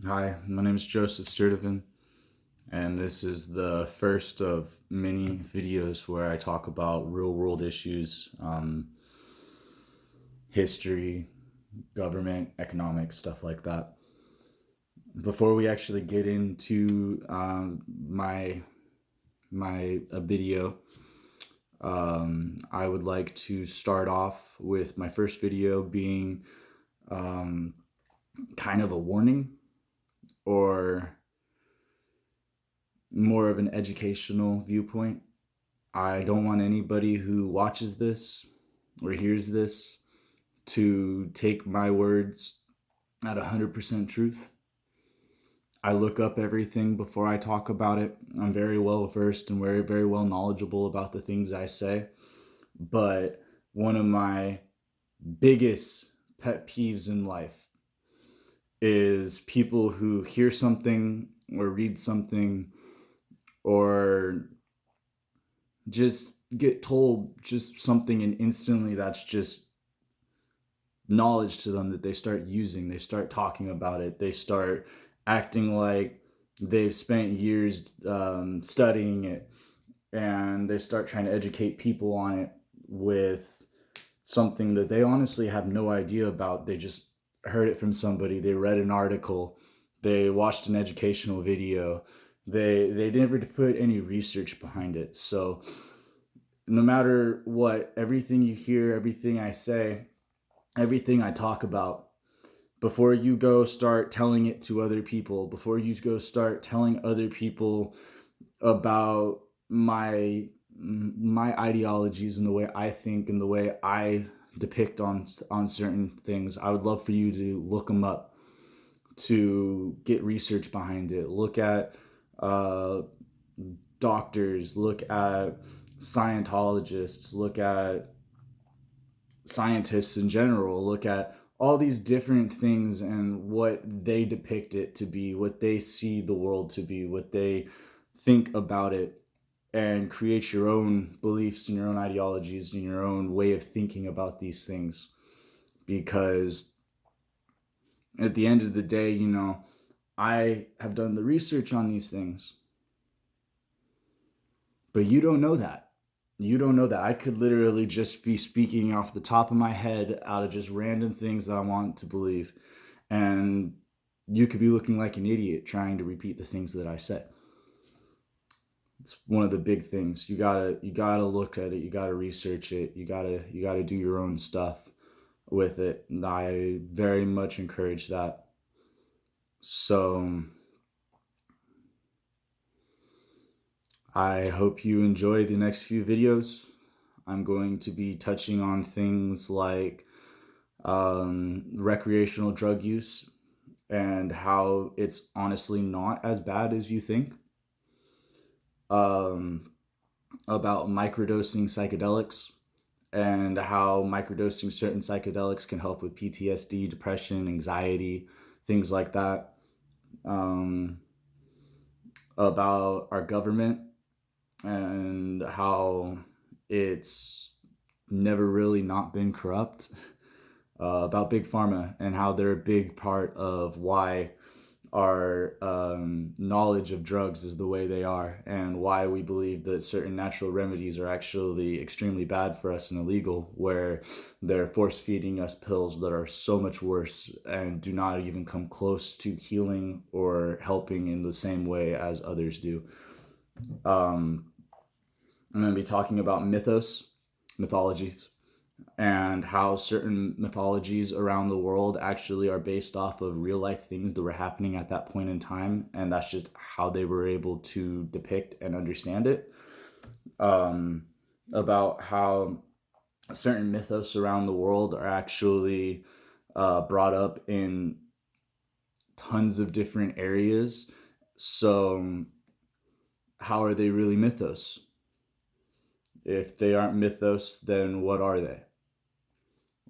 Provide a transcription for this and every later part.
Hi, my name is Joseph, and this is the first of many videos where I talk about real world issues, history, government, economics, stuff like that. Before we actually get into my video, I would like to start off with my first video being um, kind of a warning or more of an educational viewpoint. I don't want anybody who watches this or hears this to take my words at 100% truth. I look up everything before I talk about it. I'm very well versed and very, very well knowledgeable about the things I say. But one of my biggest pet peeves in life is people who hear something or read something or just get told just something, and instantly that's just knowledge to them that they start using. They start talking about it. They start acting like they've spent years studying it, and they start trying to educate people on it with something that they honestly have no idea about. They just heard it from somebody. They read an article. They watched an educational video. They never put any research behind it. So no matter what, everything you hear, everything I say, everything I talk about, before you go start telling it to other people, before you go start telling other people about my ideologies and the way I think and the way I depict on certain things, I would love for you to look them up, to get research behind it. Look at uh, doctors, look at Scientologists, look at scientists in general, look at all these different things and what they depict it to be, what they see the world to be, what they think about it, and create your own beliefs and your own ideologies and your own way of thinking about these things. Because at the end of the day, I have done the research on these things, but you don't know that. You don't know that. I could literally just be speaking off the top of my head out of just random things that I want to believe. And you could be looking like an idiot trying to repeat the things that I say. It's one of the big things. You gotta look at it. You gotta research it. You gotta do your own stuff with it. And I very much encourage that. So I hope you enjoy the next few videos. I'm going to be touching on things like recreational drug use and how it's honestly not as bad as you think. Um, about microdosing psychedelics and how microdosing certain psychedelics can help with PTSD, depression, anxiety, things like that. Um, about our government and how it's never really not been corrupt. About big pharma and how they're a big part of why our knowledge of drugs is the way they are, and why we believe that certain natural remedies are actually extremely bad for us and illegal, where they're force feeding us pills that are so much worse and do not even come close to healing or helping in the same way as others do. Um, I'm going to be talking about mythologies, and how certain mythologies around the world actually are based off of real life things that were happening at that point in time, and that's just how they were able to depict and understand it. Um, about how certain mythos around the world are actually brought up in tons of different areas. So, how are they really mythos? If they aren't mythos, then what are they?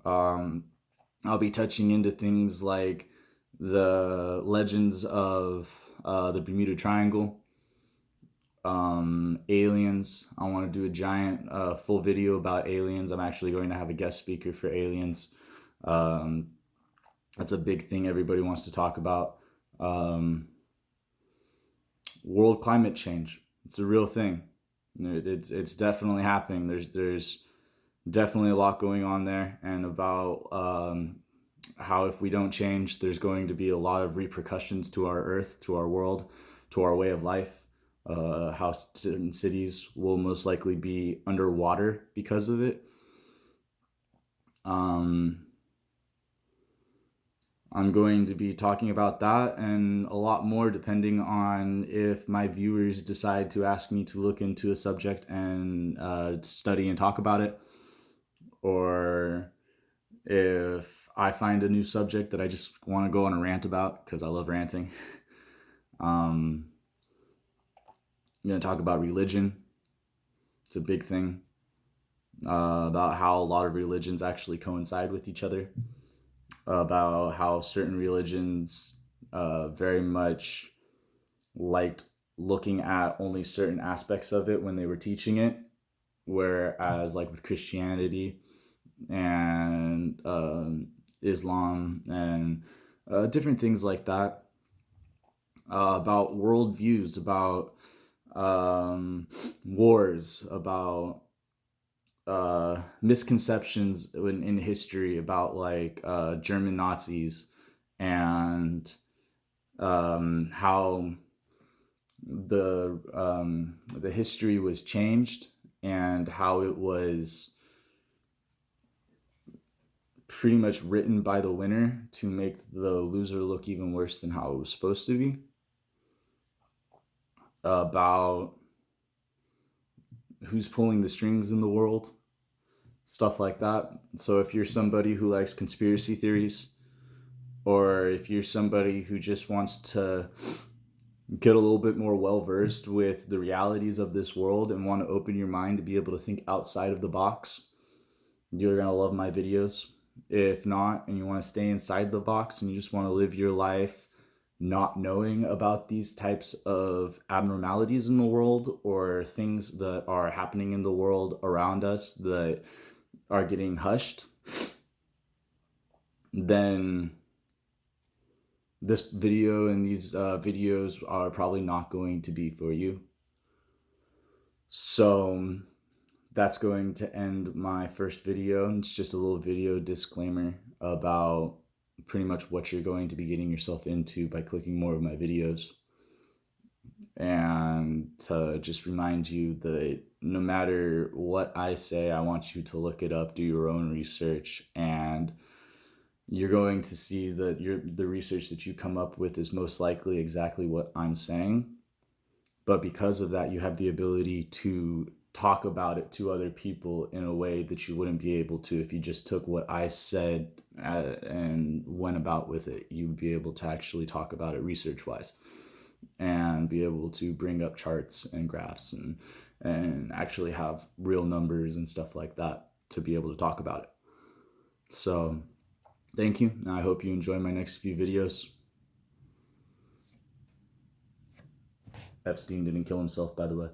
Um, I'll be touching into things like the legends of the Bermuda Triangle, aliens. I want to do a giant full video about aliens. I'm actually going to have a guest speaker for aliens. Um, that's a big thing everybody wants to talk about. World climate change. It's a real thing. It's definitely happening. There's definitely a lot going on there, and about how if we don't change, there's going to be a lot of repercussions to our earth, to our world, to our way of life. How certain cities will most likely be underwater because of it. I'm going to be talking about that and a lot more depending on if my viewers decide to ask me to look into a subject and study and talk about it, or if I find a new subject that I just want to go on a rant about because I love ranting. I'm going to talk about religion. It's a big thing, about how a lot of religions actually coincide with each other, about how certain religions very much liked looking at only certain aspects of it when they were teaching it, whereas like with Christianity and Islam and different things like that, about worldviews, about wars, about misconceptions in history about like German Nazis, and how the history was changed and how it was pretty much written by the winner to make the loser look even worse than how it was supposed to be. About who's pulling the strings in the world, stuff like that. So if you're somebody who likes conspiracy theories, or if you're somebody who just wants to get a little bit more well versed with the realities of this world and want to open your mind to be able to think outside of the box, you're going to love my videos. If not, and you want to stay inside the box and you just want to live your life not knowing about these types of abnormalities in the world or things that are happening in the world around us that are getting hushed, then this video and these videos are probably not going to be for you. So that's going to end my first video. It's just a little video disclaimer about pretty much what you're going to be getting yourself into by clicking more of my videos. And to just remind you that no matter what I say, I want you to look it up, do your own research, and you're going to see that the research that you come up with is most likely exactly what I'm saying. But because of that, you have the ability to talk about it to other people in a way that you wouldn't be able to if you just took what I said and went about with it. You would be able to actually talk about it research-wise and be able to bring up charts and graphs and actually have real numbers and stuff like that to be able to talk about it. So thank you, and I hope you enjoy my next few videos. Epstein didn't kill himself, by the way.